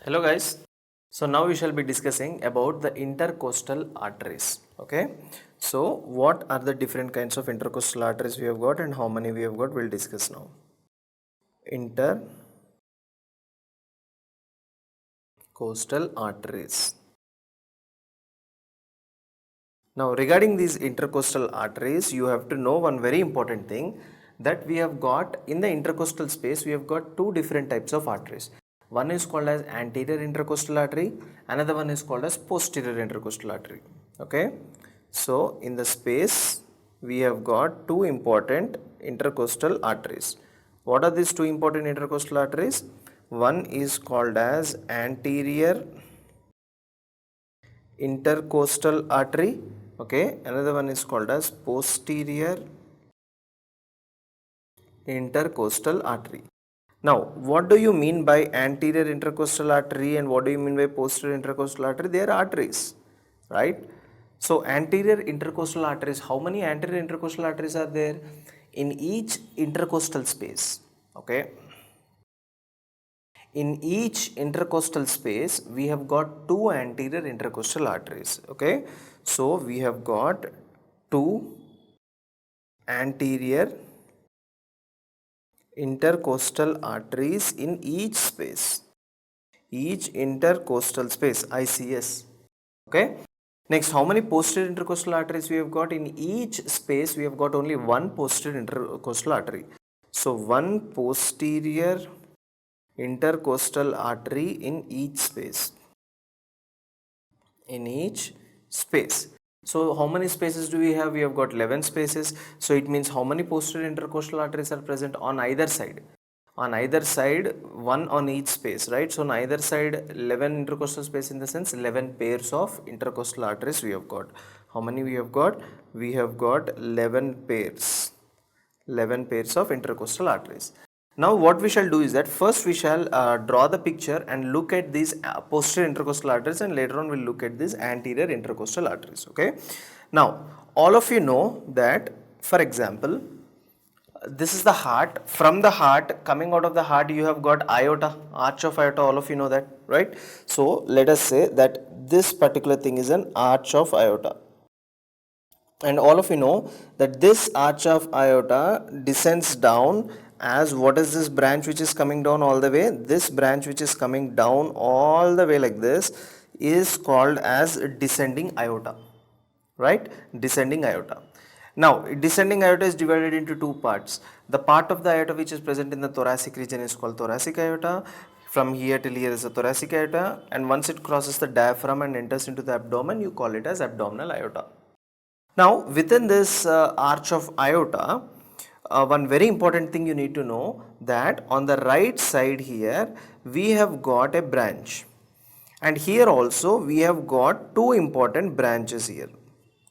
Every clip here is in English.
Hello guys. So now we shall be discussing about the intercostal arteries. Okay. So what are the different kinds of intercostal arteries we have got and how many we have got, we'll discuss now. Intercostal arteries. Now regarding these intercostal arteries, you have to know one very important thing, that we have got in the intercostal space, we have got two different types of arteries. One is called as anterior intercostal artery, another one is called as posterior intercostal artery. Okay. So in the space we have got two important intercostal arteries. What are these two important intercostal arteries? One is called as anterior intercostal artery. Okay, another one is called as posterior intercostal artery. Now, what do you mean by anterior intercostal artery and what do you mean by posterior intercostal artery? They are arteries, right? So, anterior intercostal arteries, how many anterior intercostal arteries are there? In each intercostal space, okay? In each intercostal space, we have got two anterior intercostal arteries, okay? So, we have got two anterior intercostal arteries in each space, each intercostal space, ICS, okay? Next, how many posterior intercostal arteries we have got? In each space, we have got only one posterior intercostal artery. So, one posterior intercostal artery in each space. In each space. So how many spaces do we have? We have got 11 spaces. So it means how many posterior intercostal arteries are present on either side? On either side, one on each space, right? So on either side, 11 intercostal space, in the sense 11 pairs of intercostal arteries we have got. How many we have got? We have got 11 pairs. 11 pairs of intercostal arteries. Now what we shall do is that first we shall draw the picture and look at these posterior intercostal arteries, and later on we'll look at these anterior intercostal arteries. Okay. Now all of you know that, for example, this is the heart. From the heart, coming out of the heart, you have got aorta, arch of aorta. All of you know that, right? So let us say that this particular thing is an arch of aorta. And all of you know that this arch of aorta descends down as, what is this branch which is coming down all the way? This branch which is coming down all the way like this is called as descending aorta, right? Descending aorta. Now, descending aorta is divided into two parts. The part of the aorta which is present in the thoracic region is called thoracic aorta. From here till here is a thoracic aorta, and once it crosses the diaphragm and enters into the abdomen, you call it as abdominal aorta. Now, within this arch of aorta, one very important thing you need to know, that on the right side here, we have got a branch. And here also, we have got two important branches here.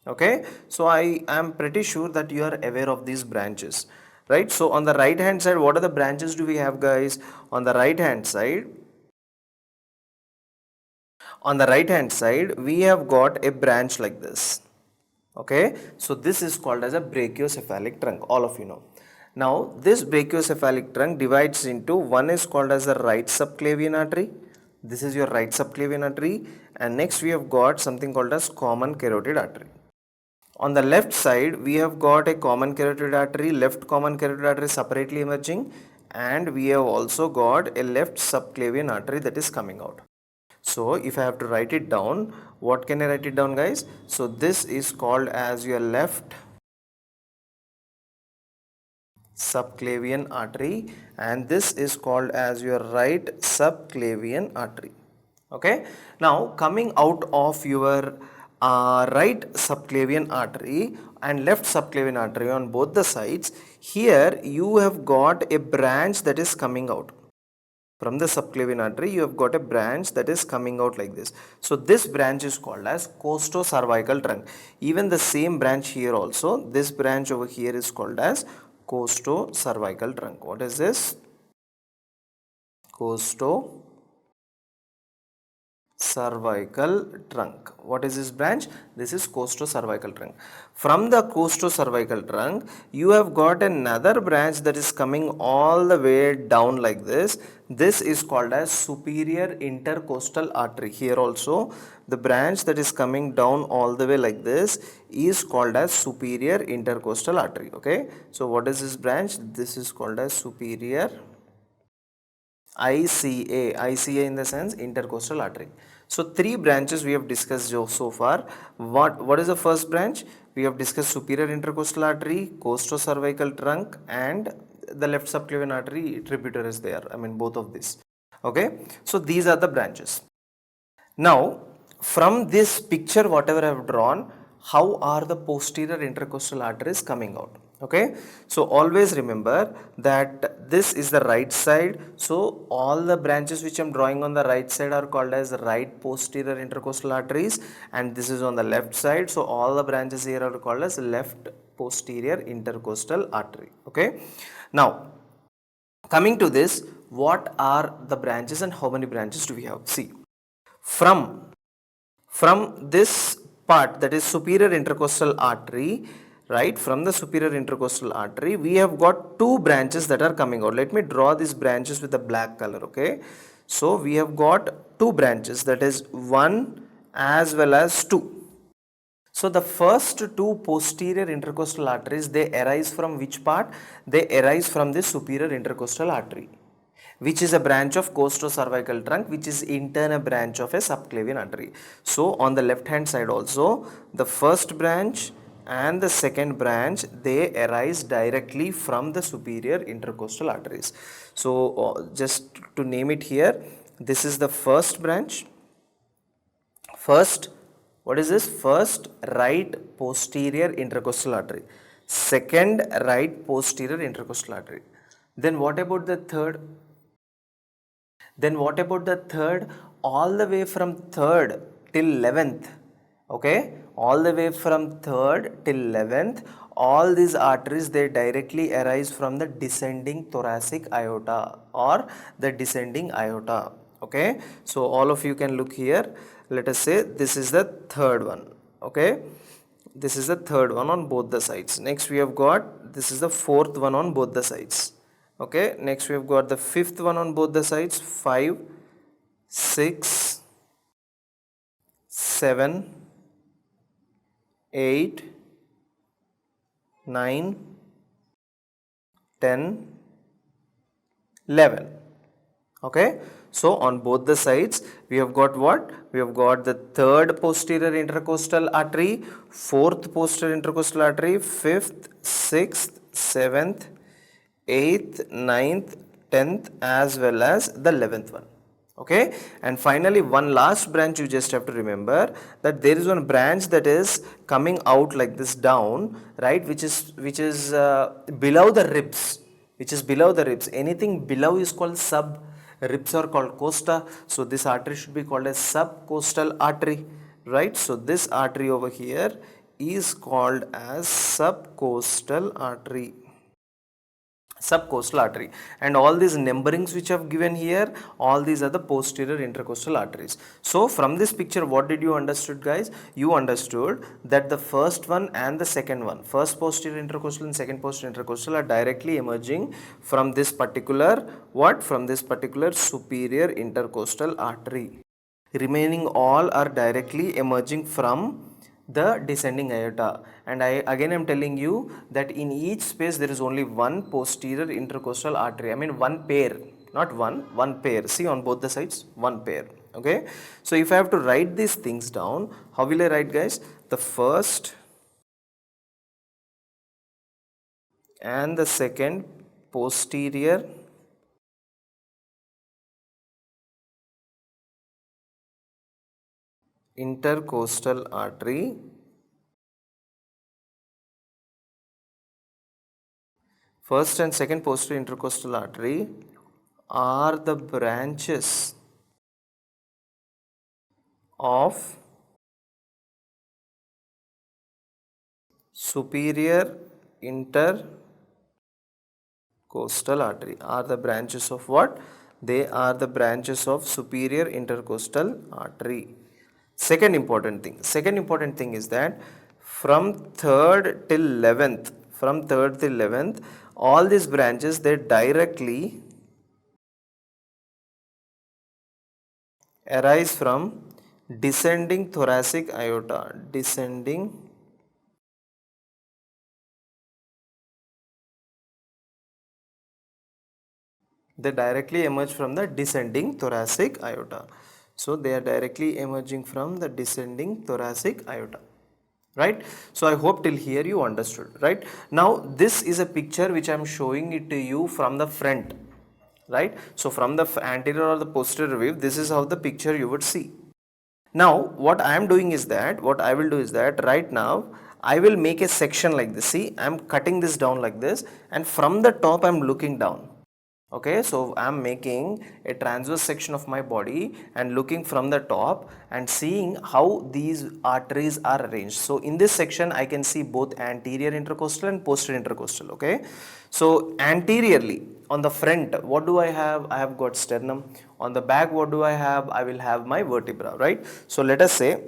Okay. So, I am pretty sure that you are aware of these branches. Right. So, on the right hand side, what are the branches do we have, guys? On the right hand side, we have got a branch like this. Okay, so this is called as a brachiocephalic trunk, all of you know. Now this brachiocephalic trunk divides into, one is called as the right subclavian artery. This is your right subclavian artery, and next we have got something called as common carotid artery. On the left side, we have got a common carotid artery, left common carotid artery separately emerging, and we have also got a left subclavian artery that is coming out. So if I have to write it down, what can I write it down, guys? So this is called as your left subclavian artery, and this is called as your right subclavian artery. Okay. Now coming out of your right subclavian artery and left subclavian artery on both the sides, here you have got a branch that is coming out. From the subclavian artery, you have got a branch that is coming out like this. So this branch is called as costocervical trunk. Even the same branch here also, this branch over here is called as costocervical trunk. What is this? Costocervical cervical trunk. What is this branch? This is costo-cervical trunk. From the costo-cervical trunk, you have got another branch that is coming all the way down like this. This is called as superior intercostal artery. Here also, the branch that is coming down all the way like this is called as superior intercostal artery. Okay. So what is this branch? This is called as superior ICA in the sense intercostal artery. So three branches we have discussed so far. What is the first branch? We have discussed superior intercostal artery, costo-cervical trunk, and the left subclavian artery tributary is there. I mean both of these. Okay. So these are the branches. Now from this picture whatever I have drawn, how are the posterior intercostal arteries coming out? Okay, so always remember that this is the right side, so all the branches which I am drawing on the right side are called as right posterior intercostal arteries, and this is on the left side, so all the branches here are called as left posterior intercostal artery. Okay, now coming to this, what are the branches and how many branches do we have? See, from this part, that is superior intercostal artery, right, from the superior intercostal artery we have got two branches that are coming out. Let me draw these branches with the black color. Okay, so we have got two branches, that is 1 as well as 2. So the first two posterior intercostal arteries, they arise from which part? They arise from the superior intercostal artery, which is a branch of costo-cervical trunk, which is in turn a branch of a subclavian artery. So on the left hand side also, the first branch and the second branch, they arise directly from the superior intercostal arteries. So just to name it here, this is the first branch. First, what is this? First, right posterior intercostal artery. Second, right posterior intercostal artery. Then what about the third? Then what about the third? All the way from third till 11th. Okay, all the way from third till 11th, all these arteries, they directly arise from the descending thoracic aorta or the descending aorta. Okay, so all of you can look here. Let us say this is the third one. Okay, this is the third one on both the sides. Next we have got, this is the fourth one on both the sides. Okay, next we have got the fifth one on both the sides. 5, 6, 7, 8, 9, 10, 11. Okay, so on both the sides we have got what? We have got the third posterior intercostal artery, fourth posterior intercostal artery, fifth, sixth, seventh, 8th, 9th, 10th as well as the 11th one. Okay, and finally one last branch you just have to remember, that there is one branch that is coming out like this down, right, which is below the ribs, anything below is called sub, ribs are called costa, so this artery should be called as subcostal artery, right. So this artery over here is called as subcostal artery, and all these numberings which I have given here, all these are the posterior intercostal arteries. So from this picture what did you understood, guys? You understood that the first one and the second one, first posterior intercostal and second posterior intercostal, are directly emerging from this particular from this particular superior intercostal artery. Remaining all are directly emerging from the descending aorta, and I again am telling you that in each space there is only one posterior intercostal artery. I mean one pair, not one pair. See, on both the sides, one pair. Okay, so if I have to write these things down, how will I write, guys? The first and the second posterior intercostal artery, first and second posterior intercostal artery are the branches of superior intercostal artery, are the branches of what? They are the branches of superior intercostal artery. Second important thing is that from 3rd till 11th, all these branches, they directly arise from descending thoracic aorta. They directly emerge from the descending thoracic aorta. So they are directly emerging from the descending thoracic aorta. Right? So I hope till here you understood. Right? Now this is a picture which I am showing it to you from the front. Right? So from the anterior or the posterior view, this is how the picture you would see. Now what I am doing is that, what I will do is that right now I will make a section like this. See, I am cutting this down like this, and from the top I am looking down. Okay, so I am making a transverse section of my body and looking from the top and seeing how these arteries are arranged. So in this section I can see both anterior intercostal and posterior intercostal. Okay, so anteriorly, on the front, what do I have? I have got sternum. On the back, what do I have? I will have my vertebra, right? So let us say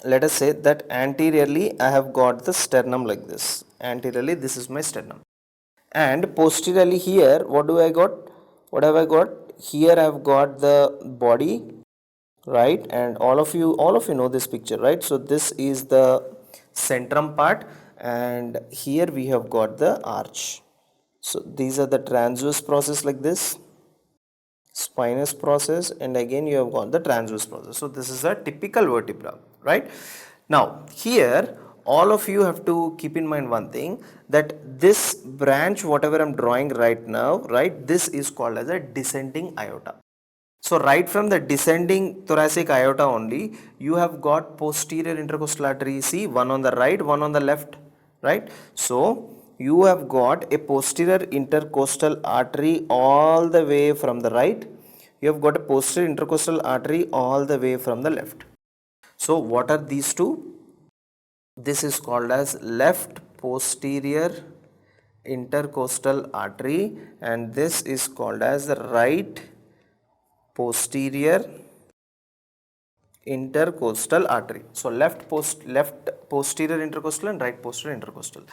that anteriorly I have got the sternum like this. Anteriorly, this is my sternum. And posteriorly here, what do I got? What have I got? Here I have got the body, right? And all of you know this picture, right? So this is the centrum part, and here we have got the arch. So these are the transverse process like this, spinous process, and again you have got the transverse process. So this is a typical vertebra, right? Now here all of you have to keep in mind one thing, that this branch whatever I'm drawing right now, right, this is called as a descending aorta. So right from the descending thoracic aorta only, you have got posterior intercostal artery. See, one on the right, one on the left, right? So you have got a posterior intercostal artery all the way from the right. You have got a posterior intercostal artery all the way from the left. So what are these two? This is called as left posterior intercostal artery, and this is called as the right posterior intercostal artery. So left posterior intercostal and right posterior intercostal.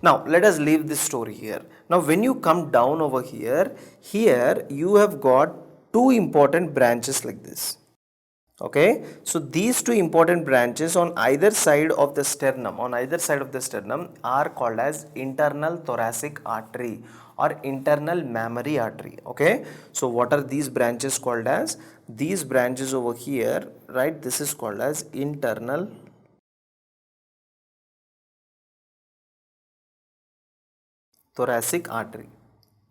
Now let us leave this story here. Now when you come down over here, you have got two important branches like this. Okay, so these two important branches on either side of the sternum, are called as internal thoracic artery or internal mammary artery. Okay, so what are these branches called as? These branches over here, right, this is called as internal thoracic artery.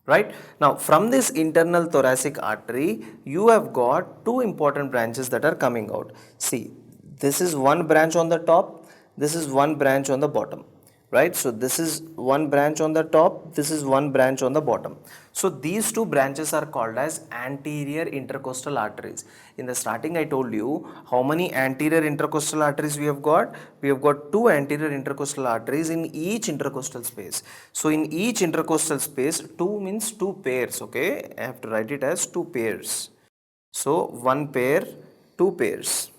Right, now from this internal thoracic artery, you have got two important branches that are coming out. See, this is one branch on the top, this is one branch on the bottom, right? So this is one branch on the top, this is one branch on the bottom. So these two branches are called as anterior intercostal arteries. In the starting I told you how many anterior intercostal arteries we have got. We have got two anterior intercostal arteries in each intercostal space. So in each intercostal space, two means two pairs. Okay, I have to write it as two pairs. So one pair, two pairs.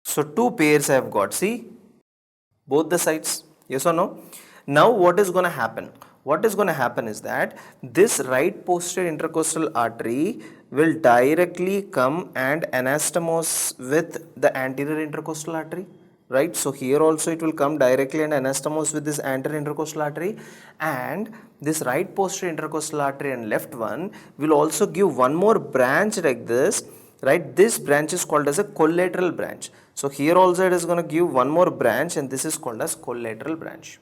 So two pairs I have got. See, both the sides, yes or no? Now what is going to happen? What is going to happen is that this right posterior intercostal artery will directly come and anastomose with the anterior intercostal artery, right? So here also it will come directly and anastomose with this anterior intercostal artery, and this right posterior intercostal artery and left one will also give one more branch like this, right? This branch is called as a collateral branch. So here also it is going to give one more branch, and this is called as collateral branch.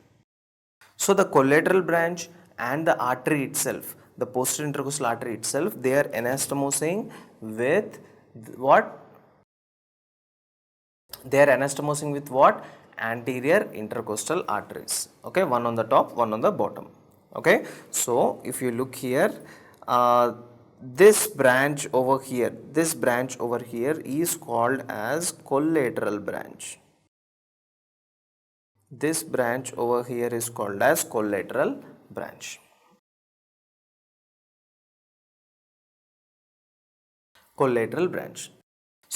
So the collateral branch and the artery itself, the posterior intercostal artery itself, they are anastomosing with what? They are anastomosing with what? Anterior intercostal arteries. Okay, one on the top, one on the bottom. Okay, so if you look here, this branch over here is called as collateral branch. This branch over here is called as collateral branch. collateral branch.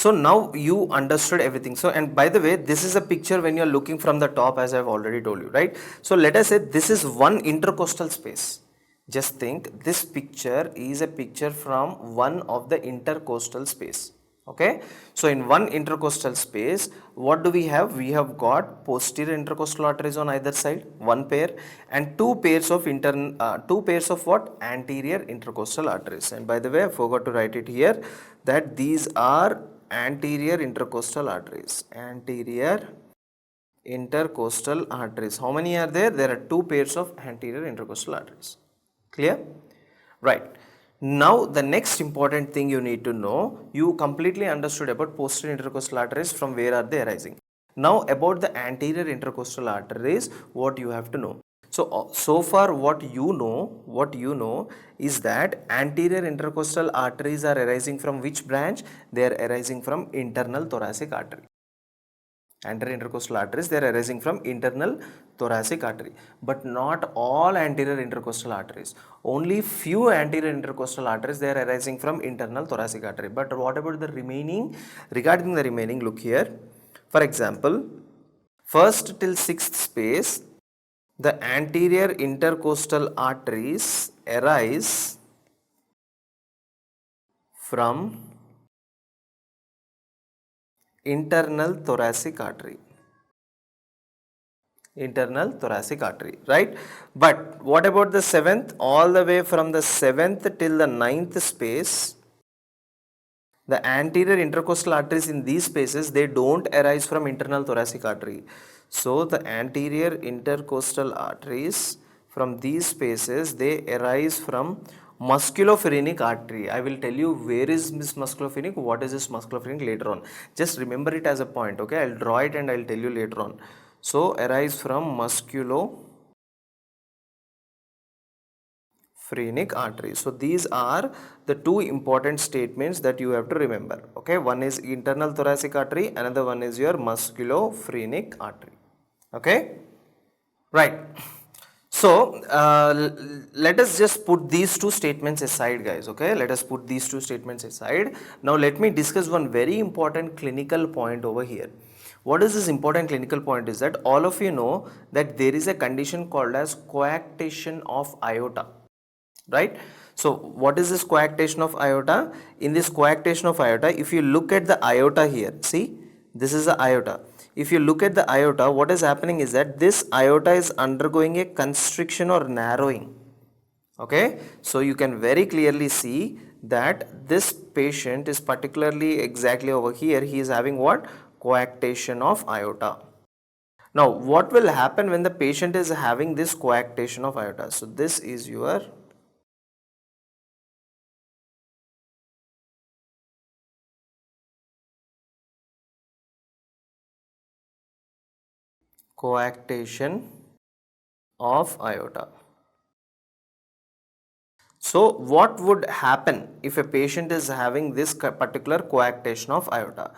So now you understood everything. So, and by the way, this is a picture when you are looking from the top, as I have already told you, right? So let us say this is one intercostal space. Just think this picture is a picture from one of the intercostal space. Okay, so in one intercostal space, what do we have? We have got posterior intercostal arteries on either side, one pair, and two pairs of what? Anterior intercostal arteries. And by the way, I forgot to write it here that these are anterior intercostal arteries. Anterior intercostal arteries. How many are there? There are two pairs of anterior intercostal arteries. Clear? Right. Now the next important thing you need to know, you completely understood about posterior intercostal arteries, from where are they arising. Now about the anterior intercostal arteries, what you have to know. So far what you know is that anterior intercostal arteries are arising from which branch? They are arising from internal thoracic artery. Anterior intercostal arteries, they are arising from internal thoracic artery, but not all anterior intercostal arteries. Only few anterior intercostal arteries, they are arising from internal thoracic artery. But what about the remaining? Regarding the remaining, look here. For example, first till sixth space, the anterior intercostal arteries arise from internal thoracic artery. Internal thoracic artery, right? But what about the seventh? All the way from the seventh till the ninth space, the anterior intercostal arteries in these spaces, they don't arise from internal thoracic artery. So the anterior intercostal arteries from these spaces, they arise from musculophrenic artery. I will tell you where is this musculophrenic, what is this musculophrenic later on. Just remember it as a point, okay? I'll draw it and I'll tell you later on. So arise from musculophrenic artery. So these are the two important statements that you have to remember. Okay, one is internal thoracic artery, another one is your musculophrenic artery. Okay, right. So let us just put these two statements aside, guys. Okay, let us put these two statements aside. Now let me discuss one very important clinical point over here. What is this important clinical point is that all of you know that there is a condition called as coarctation of aorta, right? So what is this coarctation of aorta? In this coarctation of aorta, if you look at the aorta here, see, this is the aorta. If you look at the aorta, what is happening is that this aorta is undergoing a constriction or narrowing. Okay, so you can very clearly see that this patient is particularly exactly over here, he is having what? Coarctation of aorta. Now what will happen when the patient is having this coarctation of aorta? So this is your coarctation of aorta. So what would happen if a patient is having this particular coarctation of aorta?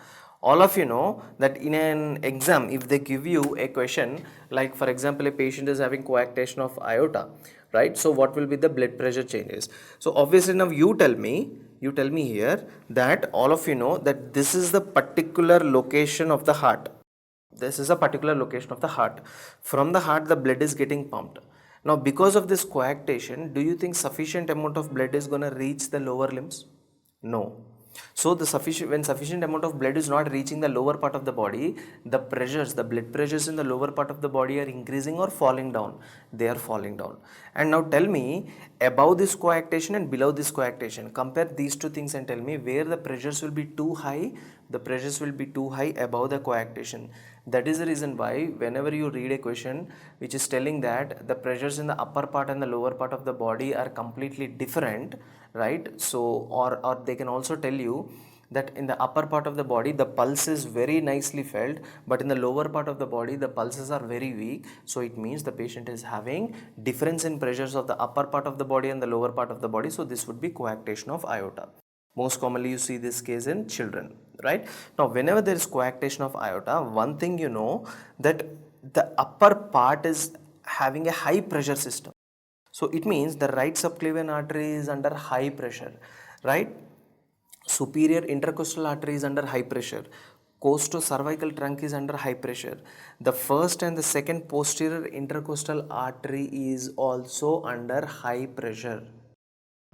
All of you know that in an exam, if they give you a question like, for example, a patient is having coarctation of aorta, right? So what will be the blood pressure changes? So obviously now you tell me here that all of you know that this is the particular location of the heart. This is a particular location of the heart. From the heart, the blood is getting pumped. Now, because of this coarctation, do you think sufficient amount of blood is going to reach the lower limbs? No. So when sufficient amount of blood is not reaching the lower part of the body, the blood pressures in the lower part of the body are increasing or falling down? They are falling down. And now tell me, above this coarctation and below this coarctation, compare these two things and tell me where the pressures will be too high. The pressures will be too high above the coarctation. That is the reason why whenever you read a question which is telling that the pressures in the upper part and the lower part of the body are completely different, right? So or they can also tell you that in the upper part of the body the pulse is very nicely felt, but in the lower part of the body the pulses are very weak. So it means the patient is having difference in pressures of the upper part of the body and the lower part of the body. So this would be coarctation of aorta. Most commonly you see this case in children, right? Now whenever there is coarctation of aorta, one thing you know that the upper part is having a high pressure system. So it means the right subclavian artery is under high pressure, right? superior intercostal artery is under high pressure, costo-cervical trunk is under high pressure, the first and the second posterior intercostal artery is also under high pressure.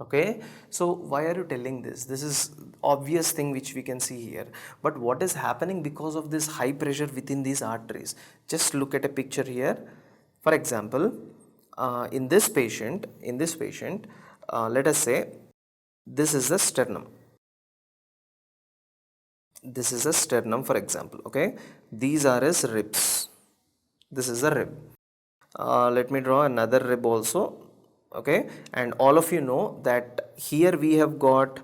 Okay, so why are you telling this? This is obvious thing which we can see here, but what is happening because of this high pressure within these arteries? Just look at a picture here. For example, in this patient, let us say this is the sternum. This is a sternum, for example. Okay, these are his ribs. This is a rib. Let me draw another rib also. Okay, and all of you know that here we have got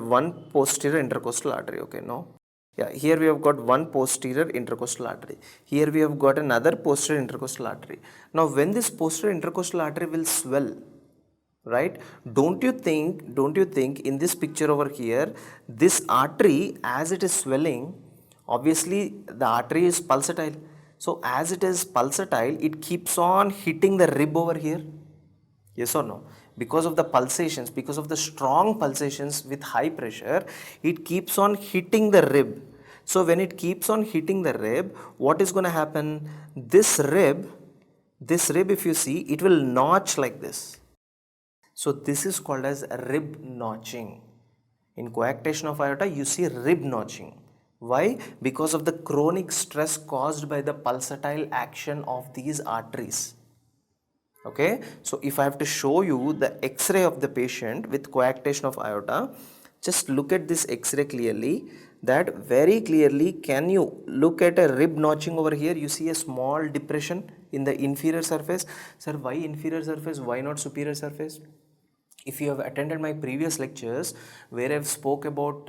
one posterior intercostal artery. Okay, no, yeah, here we have got one posterior intercostal artery, here we have got another posterior intercostal artery. Now when this posterior intercostal artery will swell, right, don't you think in this picture over here, this artery as it is swelling, obviously the artery is pulsatile, so as it is pulsatile it keeps on hitting the rib over here. Yes or no? Because of the pulsations, because of the strong pulsations with high pressure, it keeps on hitting the rib. So when it keeps on hitting the rib, what is going to happen? This rib, if you see, it will notch like this. So this is called as rib notching. In coarctation of aorta, you see rib notching. Why? Because of the chronic stress caused by the pulsatile action of these arteries. Okay, so if I have to show you the x-ray of the patient with coarctation of aorta, just look at this x-ray clearly, that very clearly, can you look at a rib notching over here? You see a small depression in the inferior surface. Sir, why inferior surface? Why not superior surface? If you have attended my previous lectures where I've spoke about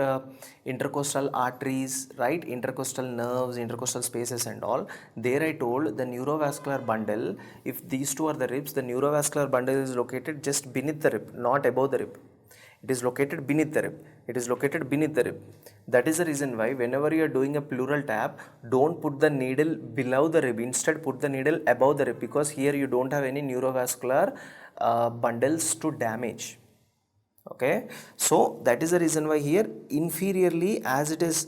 intercostal arteries, right, intercostal nerves, intercostal spaces and all, there I told the neurovascular bundle, if these two are the ribs, the neurovascular bundle is located just beneath the rib, not above the rib. It is located beneath the rib. It is located beneath the rib. That is the reason why whenever you are doing a pleural tap, don't put the needle below the rib. Instead, put the needle above the rib, because here you don't have any neurovascular bundles to damage. Okay, so that is the reason why here inferiorly, as it is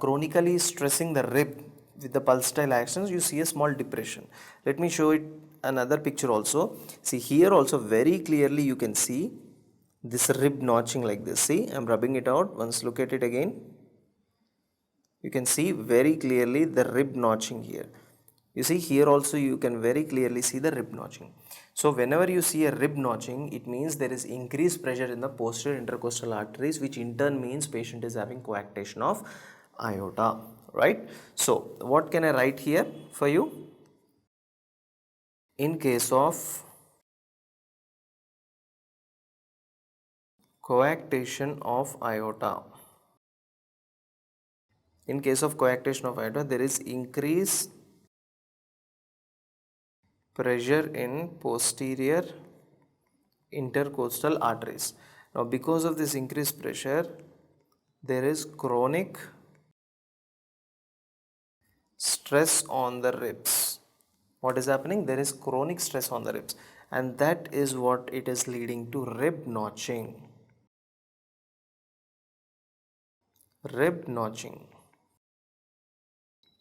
chronically stressing the rib with the pulsatile actions, you see a small depression. Let me show it another picture also. See here also very clearly you can see this rib notching like this. See, I'm rubbing it out. Once look at it again, you can see very clearly the rib notching here. You see here also you can very clearly see the rib notching. So whenever you see a rib notching, it means there is increased pressure in the posterior intercostal arteries, which in turn means patient is having coarctation of aorta, right? So what can I write here for you? In case of coarctation of aorta, there is increased pressure in posterior intercostal arteries. Now because of this increased pressure, there is chronic stress on the ribs. What is happening? There is chronic stress on the ribs, and that is what it is leading to rib notching. Rib notching.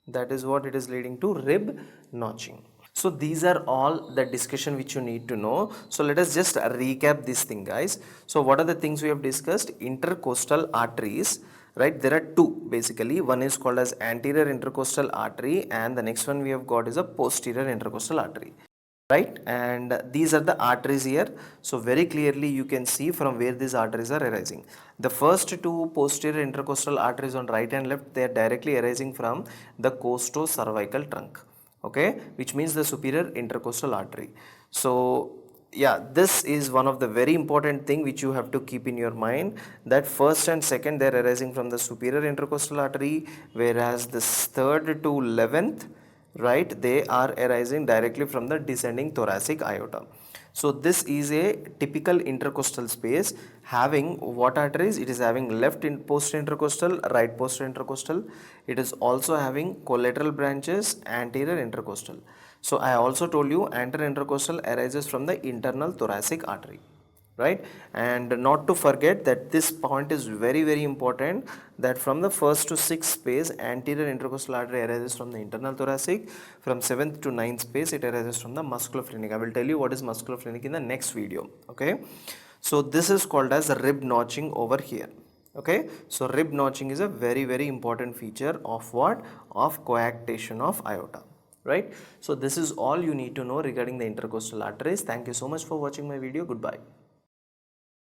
That is what it is leading to, rib notching. So these are all the discussion which you need to know. So let us just recap this thing, guys. So what are the things we have discussed? Intercostal arteries, right? There are two basically. One is called as anterior intercostal artery, and the next one we have got is a posterior intercostal artery, right? And these are the arteries here. So very clearly you can see from where these arteries are arising. The first two posterior intercostal arteries on right and left, they are directly arising from the costo-cervical trunk, okay, which means the superior intercostal artery. So yeah, this is one of the very important thing which you have to keep in your mind, that first and second, they are arising from the superior intercostal artery, whereas this third to 11th, right, they are arising directly from the descending thoracic aorta. So this is a typical intercostal space having what arteries? It is having left in posterior intercostal, right posterior intercostal. It is also having collateral branches, anterior intercostal. So I also told you anterior intercostal arises from the internal thoracic artery, right? And not to forget that this point is very, very important, that from the 1st to 6th space, anterior intercostal artery arises from the internal thoracic. From 7th to 9th space, it arises from the musculophrenic. I will tell you what is musculophrenic in the next video. Okay, so this is called as rib notching over here. Okay, so rib notching is a very, very important feature of what? Of coarctation of aorta, right? So this is all you need to know regarding the intercostal arteries. Thank you so much for watching my video. Goodbye.